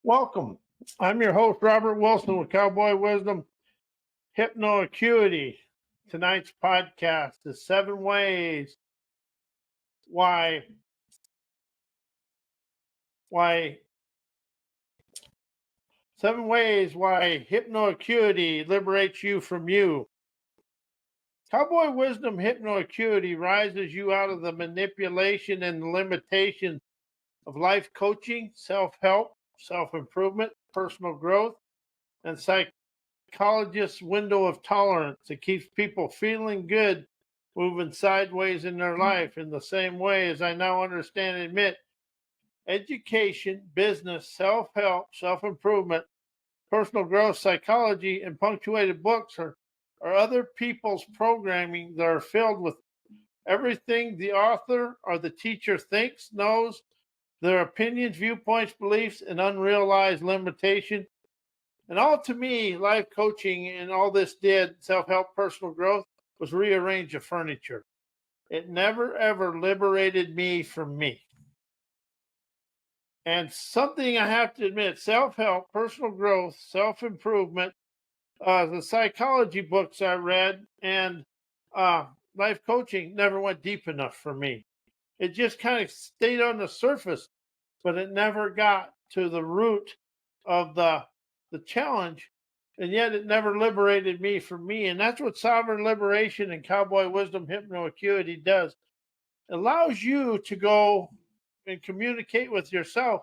Welcome. I'm your host, Robert Wilson with Cowboy Wisdom Hypnoacuity. Tonight's podcast is why why 7 ways why hypnoacuity liberates you from you. Cowboy Wisdom Hypnoacuity rises you out of the manipulation and limitations of life coaching, self-help, self-improvement, personal growth, and psychologist's window of tolerance. It keeps people feeling good, moving sideways in their life in the same way as I now understand and admit. Education, business, self-help, self-improvement, personal growth, psychology, and punctuated books are other people's programming that are filled with everything the author or the teacher thinks, knows, their opinions, viewpoints, beliefs, and unrealized limitation. And all to me, life coaching and all this did, self-help, personal growth, was rearrange the furniture. It never, ever liberated me from me. And something I have to admit, self-help, personal growth, self-improvement, the psychology books I read, and life coaching never went deep enough for me. It just kind of stayed on the surface, but it never got to the root of the challenge, and yet it never liberated me from me. And that's what sovereign liberation and Cowboy Wisdom Hypnoacuity does. It allows you to go and communicate with yourself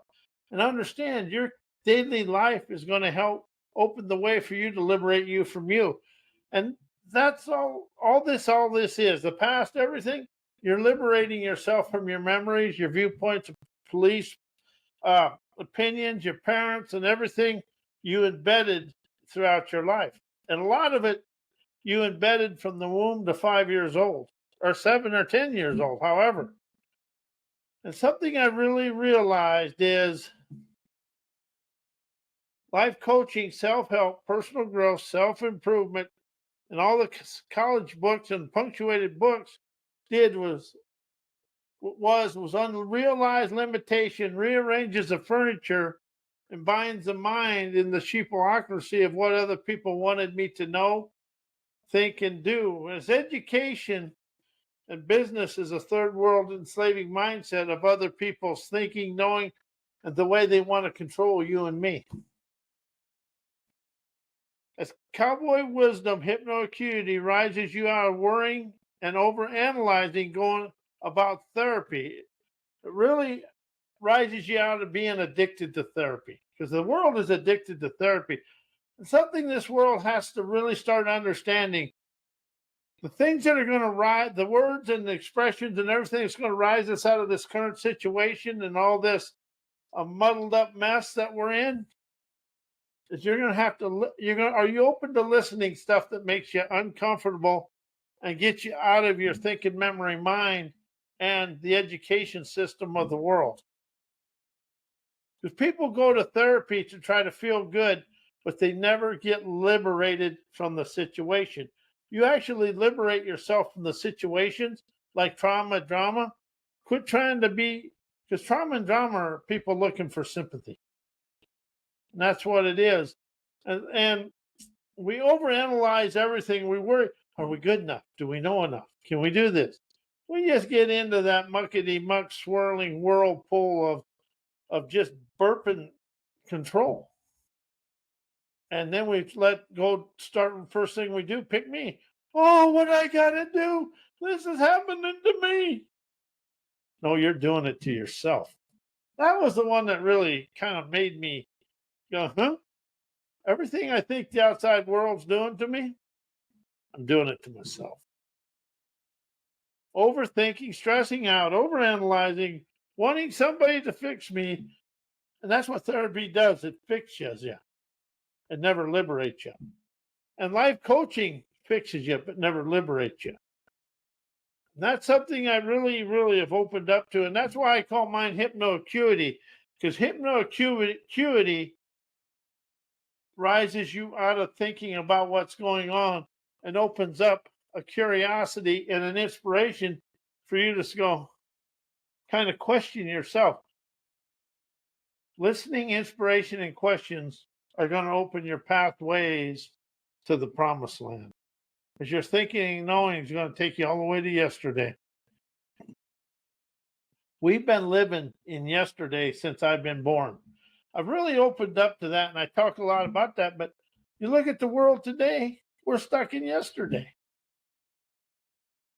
and understand your daily life is going to help open the way for you to liberate you from you. And that's all this is. The past, everything, you're liberating yourself from your memories, your viewpoints, police, opinions, your parents, and everything you embedded throughout your life. And a lot of it you embedded from the womb to 5 years old, or 7 or 10 years old, however. And something I really realized is life coaching, self-help, personal growth, self-improvement, and all the college books and punctuated books did was unrealized limitation, rearranges the furniture, and binds the mind in the sheepocracy of what other people wanted me to know, think, and do. As education and business is a third world enslaving mindset of other people's thinking, knowing, and the way they want to control you and me. As Cowboy Wisdom Hypnoacuity rises you out of worrying and overanalyzing going about therapy, it really rises you out of being addicted to therapy, because the world is addicted to therapy. And something this world has to really start understanding, the things that are going to rise, the words and the expressions and everything that's going to rise us out of this current situation and all this muddled up mess that we're in, is you're going to have to, are you open to listening stuff that makes you uncomfortable and get you out of your thinking memory mind and the education system of the world? Because people go to therapy to try to feel good, but they never get liberated from the situation. You actually liberate yourself from the situations like trauma, drama. Quit trying to be, because trauma and drama are people looking for sympathy. And that's what it is. And we overanalyze everything. We worry, are we good enough? Do we know enough? Can we do this? We just get into that muckety-muck swirling whirlpool of just burping control. And then we let go, start first thing we do, pick me. Oh, what I got to do? This is happening to me. No, you're doing it to yourself. That was the one that really kind of made me go, huh? Everything I think the outside world's doing to me, I'm doing it to myself. Overthinking, stressing out, overanalyzing, wanting somebody to fix me. And that's what therapy does. It fixes you. It never liberates you. And life coaching fixes you, but never liberates you. And that's something I really, really have opened up to. And that's why I call mine hypnoacuity, because hypnoacuity rises you out of thinking about what's going on and opens up a curiosity and an inspiration for you to go kind of question yourself. Listening, inspiration, and questions are going to open your pathways to the promised land. As your thinking and knowing is going to take you all the way to yesterday. We've been living in yesterday since I've been born. I've really opened up to that, and I talk a lot about that. But you look at the world today, we're stuck in yesterday.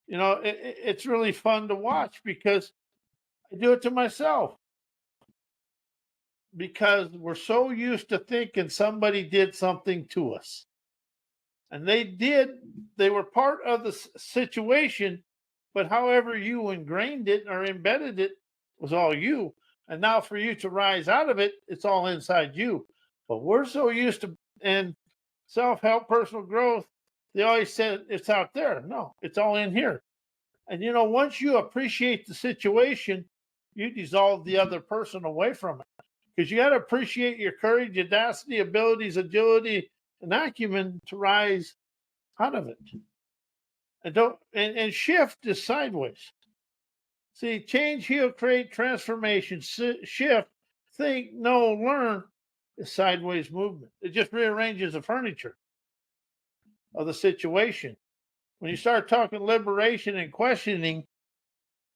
You know, it's really fun to watch because I do it to myself. Because we're so used to thinking somebody did something to us. And they were part of the situation, but however you ingrained it or embedded it was all you. And now for you to rise out of it, it's all inside you. But we're so used to, and self-help, personal growth, they always said it's out there. No, it's all in here. And you know, once you appreciate the situation, you dissolve the other person away from it. Because you got to appreciate your courage, audacity, abilities, agility, and acumen to rise out of it. And shift is sideways. See, change, heal, create, transformation, shift, think, know, learn is sideways movement. It just rearranges the furniture of the situation. When you start talking liberation and questioning,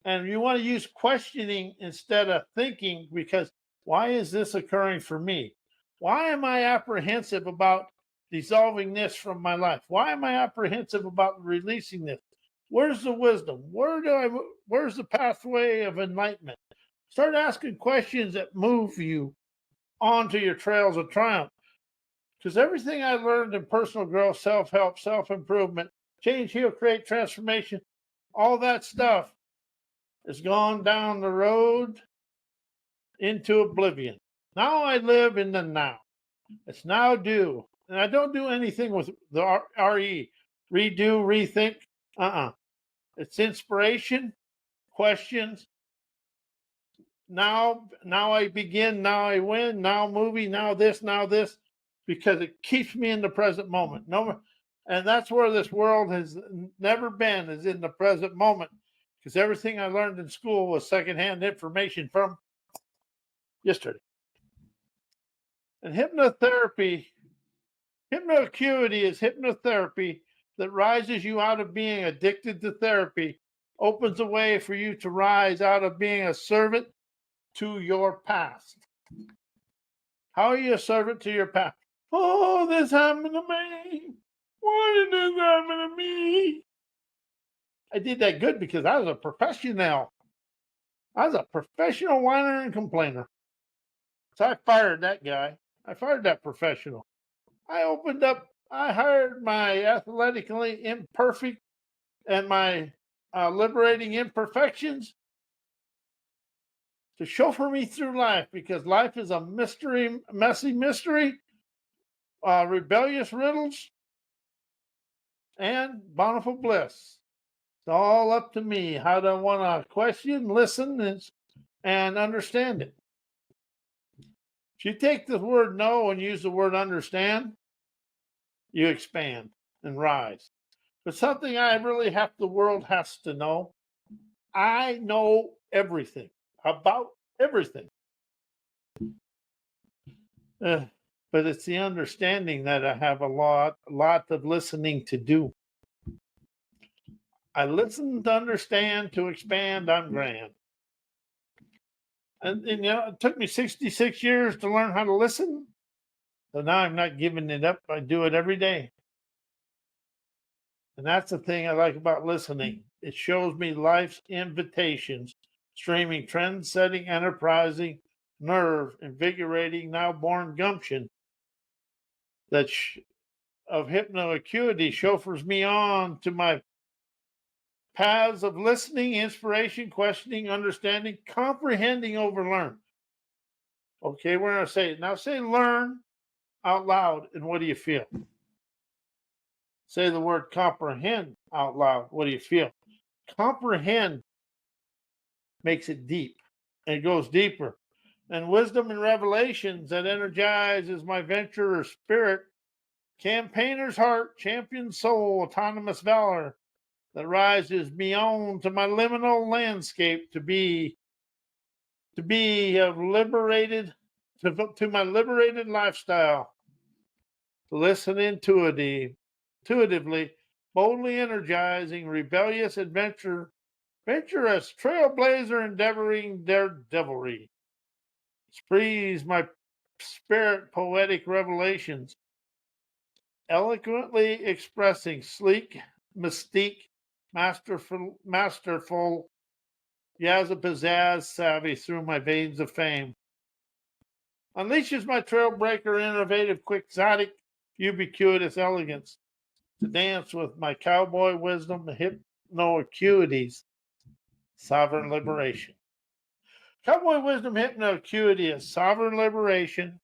and you want to use questioning instead of thinking, because why is this occurring for me? Why am I apprehensive about dissolving this from my life? Why am I apprehensive about releasing this? Where's the wisdom? Where's the pathway of enlightenment? Start asking questions that move you onto your trails of triumph. Because everything I learned in personal growth, self-help, self-improvement, change, heal, create, transformation, all that stuff has gone down the road into oblivion. Now I live in the now. It's now do. And I don't do anything with the RE. Redo, rethink. It's inspiration, questions. Now I begin, now I win, now movie, now this, because it keeps me in the present moment. And that's where this world has never been, is in the present moment. Because everything I learned in school was secondhand information from yesterday. And hypnoacuity is hypnotherapy that rises you out of being addicted to therapy, opens a way for you to rise out of being a servant to your past. How are you a servant to your past? Oh, this happened to me. Why did this happen to me? I did that good because I was a professional. I was a professional whiner and complainer. So I fired that guy. I fired that professional. I hired my athletically imperfect and my liberating imperfections to chauffeur me through life, because life is a mystery, messy mystery, rebellious riddles, and bountiful bliss. It's all up to me how to want to question, listen, and understand it. If you take the word know and use the word understand, you expand and rise. But something the world has to know. I know everything about everything. But it's the understanding that I have a lot of listening to do. I listen to understand, to expand, I'm grand. And you know, it took me 66 years to learn how to listen. So now I'm not giving it up. I do it every day. And that's the thing I like about listening. It shows me life's invitations, streaming, trend-setting, enterprising, nerve, invigorating, now-born gumption that of hypnoacuity chauffeurs me on to my paths of listening, inspiration, questioning, understanding, comprehending, overlearn. Okay, we're going to say it. Now say learn out loud, and what do you feel? Say the word comprehend out loud. What do you feel? Comprehend makes it deep, and it goes deeper. And wisdom and revelations that energizes my venturer spirit, campaigner's heart, champion soul, autonomous valor that rises beyond to my liminal landscape to be liberated to my liberated lifestyle, to listen intuitively, boldly energizing, rebellious adventurous, trailblazer, endeavoring daredevilry. Sprees my spirit poetic revelations, eloquently expressing sleek mystique, masterful pizzazz savvy through my veins of fame. Unleashes my trailbreaker, innovative, quixotic, ubiquitous elegance to dance with my cowboy wisdom, hypnoacuities, sovereign liberation. Cowboy Wisdom Hypnoacuity is sovereign liberation,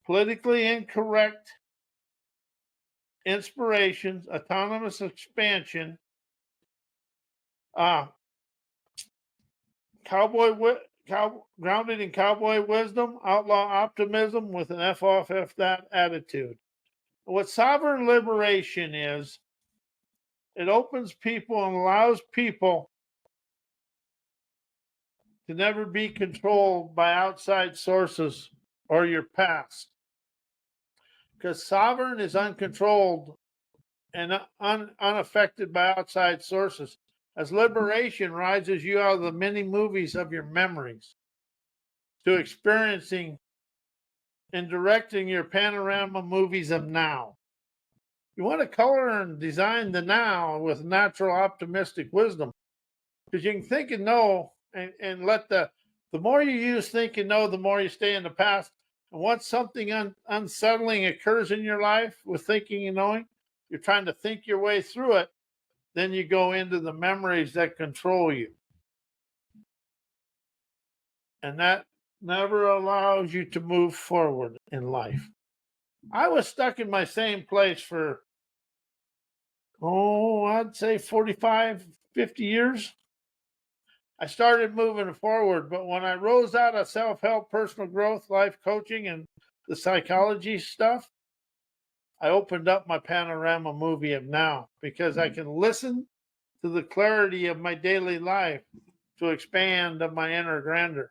politically incorrect inspirations, autonomous expansion, uh, grounded in cowboy wisdom, outlaw optimism with an F off F that attitude. What sovereign liberation is, it opens people and allows people to never be controlled by outside sources or your past. Because sovereign is uncontrolled and unaffected by outside sources. As liberation rises you out of the many movies of your memories to experiencing and directing your panorama movies of now. You want to color and design the now with natural optimistic wisdom, because you can think and know and let the more you use think and know, the more you stay in the past. And once something unsettling occurs in your life with thinking and knowing, you're trying to think your way through it, then you go into the memories that control you. And that never allows you to move forward in life. I was stuck in my same place for, I'd say 45, 50 years. I started moving forward, but when I rose out of self-help, personal growth, life coaching, and the psychology stuff, I opened up my panorama movie of now, because I can listen to the clarity of my daily life to expand of my inner grandeur.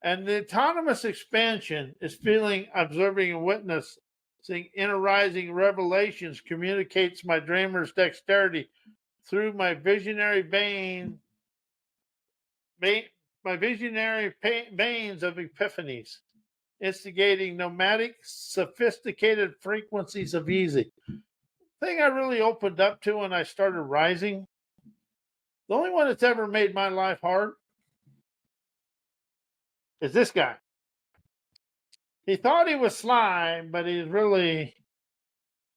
And the autonomous expansion is feeling, observing, and witnessing inner rising revelations communicates my dreamer's dexterity through my visionary veins of epiphanies, instigating nomadic, sophisticated frequencies of easy. The thing I really opened up to when I started rising, the only one that's ever made my life hard is this guy. He thought he was sly, but he's really,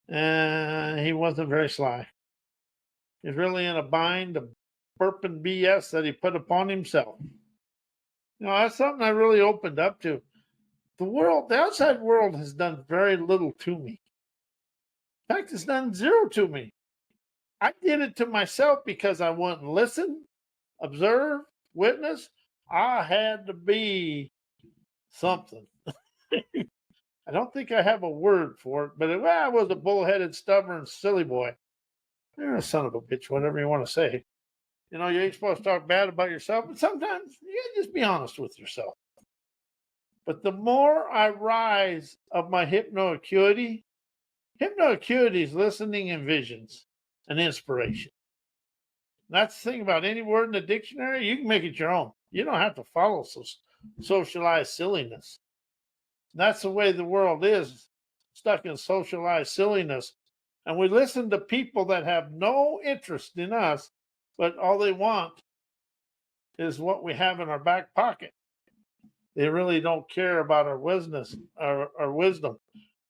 he wasn't very sly. He's really in a bind of burping BS that he put upon himself. That's something I really opened up to. The outside world has done very little to me. In fact, it's done zero to me. I did it to myself because I wouldn't listen, observe, witness. I had to be something. I don't think I have a word for it, but I was a bullheaded, stubborn, silly boy. You're a son of a bitch, whatever you want to say. You ain't supposed to talk bad about yourself, but sometimes you gotta just be honest with yourself. But the more I rise of my hypnoacuity is listening and visions and inspiration. That's the thing about any word in the dictionary, you can make it your own. You don't have to follow socialized silliness. That's the way the world is, stuck in socialized silliness. And we listen to people that have no interest in us, but all they want is what we have in our back pocket. They really don't care about our wisdom.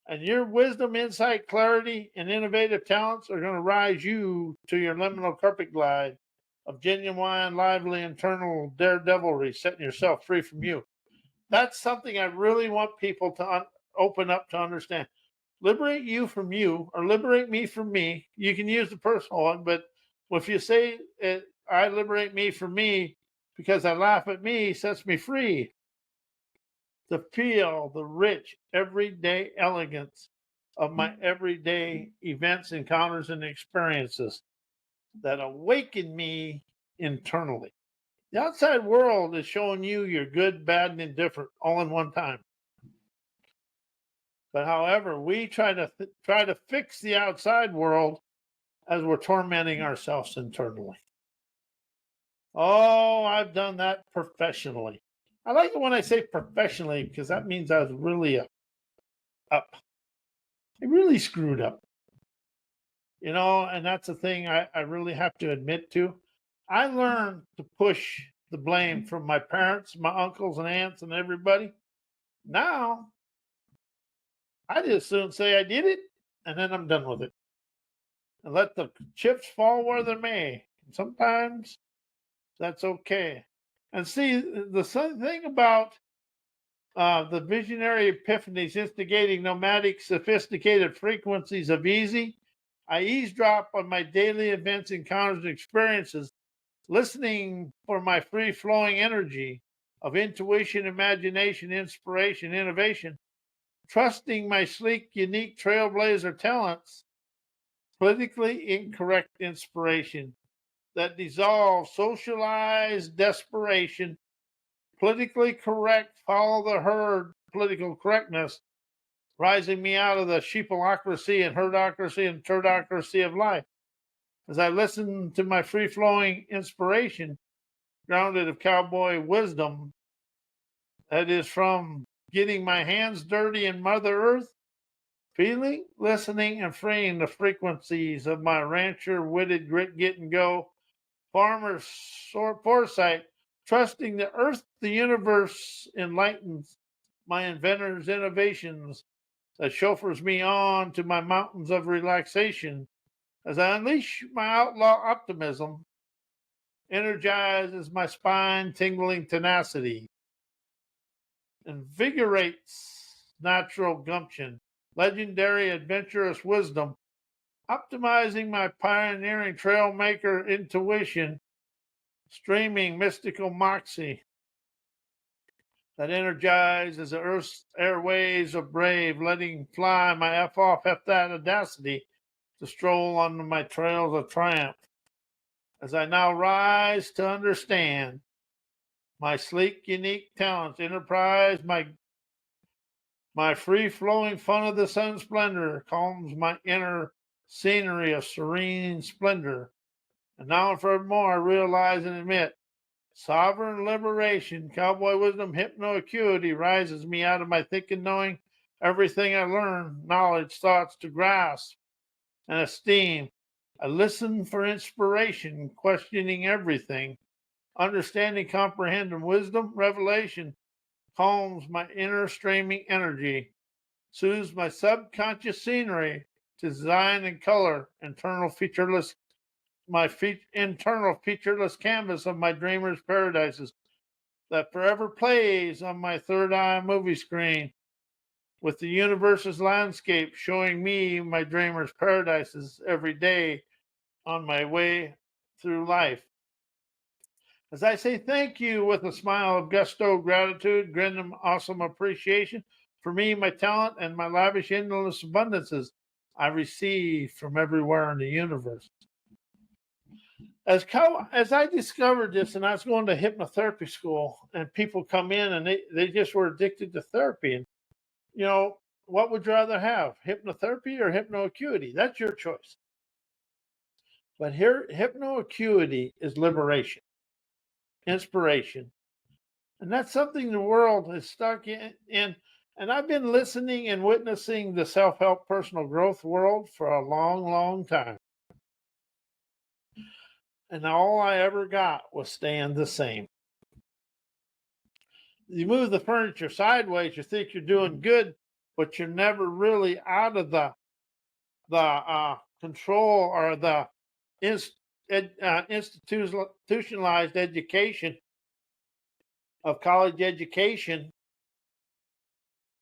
And your wisdom, insight, clarity, and innovative talents are going to rise you to your liminal carpet glide of genuine, lively, internal daredevilry, setting yourself free from you. That's something I really want people to open up to understand. Liberate you from you, or liberate me from me. You can use the personal one, but if you say I liberate me from me because I laugh at me, sets me free to feel the rich everyday elegance of my everyday events, encounters, and experiences that awaken me internally. The outside world is showing you you're good, bad, and indifferent all in one time. But however, we try to fix the outside world as we're tormenting ourselves internally. Oh, I've done that professionally. I like it when I say professionally because that means I was really up. I really screwed up. And that's the thing I really have to admit to. I learned to push the blame from my parents, my uncles and aunts, and everybody. Now, I just soon say I did it, and then I'm done with it. And let the chips fall where they may. Sometimes that's okay. And see, the thing about the visionary epiphanies instigating nomadic, sophisticated frequencies of easy, I eavesdrop on my daily events, encounters, and experiences, listening for my free flowing energy of intuition, imagination, inspiration, innovation, trusting my sleek, unique trailblazer talents, politically incorrect inspiration that dissolves socialized desperation, politically correct, follow the herd, political correctness, rising me out of the sheepocracy and herdocracy and turdocracy of life. As I listen to my free flowing inspiration, grounded of cowboy wisdom, that is from getting my hands dirty in Mother Earth, feeling, listening, and freeing the frequencies of my rancher witted grit, get, and go, farmer's foresight, trusting the earth, the universe enlightens my inventor's innovations that chauffeurs me on to my mountains of relaxation as I unleash my outlaw optimism, energizes my spine tingling tenacity, invigorates natural gumption, legendary adventurous wisdom, optimizing my pioneering trailmaker intuition, streaming mystical moxie that energizes the earth's airways of brave, letting fly my F off, F that audacity to stroll on my trails of triumph. As I now rise to understand my sleek, unique talents, enterprise, my free-flowing fun of the sun splendor calms my inner scenery of serene splendor. And now and forevermore, I realize and admit sovereign liberation, cowboy wisdom, hypnoacuity rises me out of my thinking, knowing everything I learn, knowledge, thoughts to grasp and esteem. I listen for inspiration, questioning everything, understanding, comprehending wisdom, revelation calms my inner streaming energy, soothes my subconscious scenery to design and color internal featureless internal featureless canvas of my dreamer's paradises that forever plays on my third eye movie screen with the universe's landscape showing me my dreamer's paradises every day on my way through life. As I say thank you with a smile of gusto, gratitude, grin, and awesome appreciation for me, my talent, and my lavish, endless abundances I receive from everywhere in the universe. As I discovered this, and I was going to hypnotherapy school, and people come in and they just were addicted to therapy. And, what would you rather have, hypnotherapy or hypnoacuity? That's your choice. But here, hypnoacuity is liberation, inspiration. And that's something the world is stuck in. And I've been listening and witnessing the self-help personal growth world for a long, long time. And all I ever got was staying the same. You move the furniture sideways, you think you're doing good, but you're never really out of the control or the institutionalized education of college education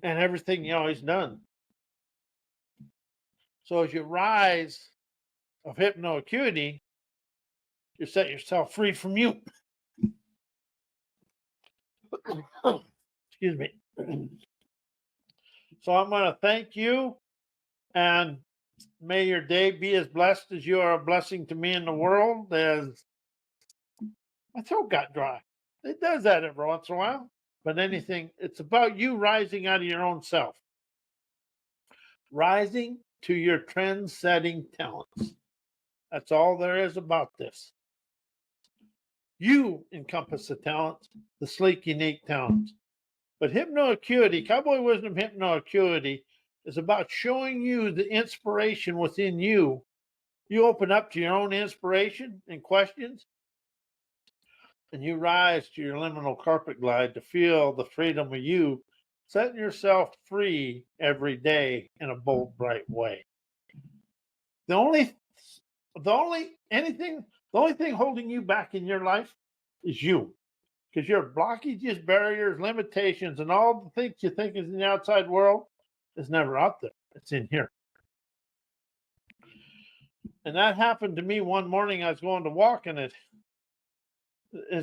and everything he's done. So as you rise of hypnoacuity, you set yourself free from you. Excuse me. So I'm going to thank you, and may your day be as blessed as you are a blessing to me in the world. As My throat got dry. It does that every once in a while. But anything, it's about you rising out of your own self, rising to your trend setting talents. That's all there is about this. You encompass the talents, the sleek, unique talents. But hypnoacuity, Cowboy Wisdom Hypnoacuity, is about showing you the inspiration within you. You open up to your own inspiration and questions, and you rise to your liminal carpet glide to feel the freedom of you, setting yourself free every day in a bold, bright way. The only thing holding you back in your life is you. Because your blockages, barriers, limitations, and all the things you think is in the outside world is never out there. It's in here. And that happened to me one morning. I was going to walk, and it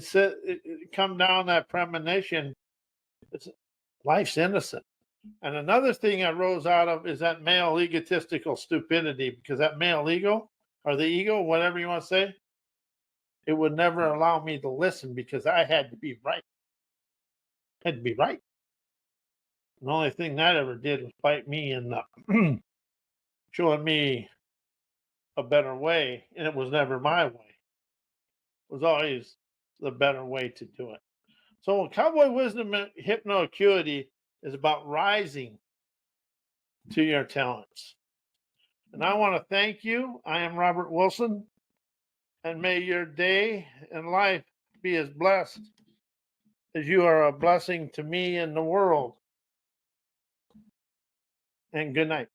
said it come down that premonition. It's life's innocent. And another thing I rose out of is that male egotistical stupidity, because that male ego or the ego, whatever you want to say, it would never allow me to listen because I had to be right. I had to be right. The only thing that ever did was fight me and showing me a better way, and it was never my way. It was always the better way to do it. So Cowboy Wisdom Hypnoacuity is about rising to your talents. And I want to thank you. I am Robert Wilson, and may your day and life be as blessed as you are a blessing to me and the world. And good night.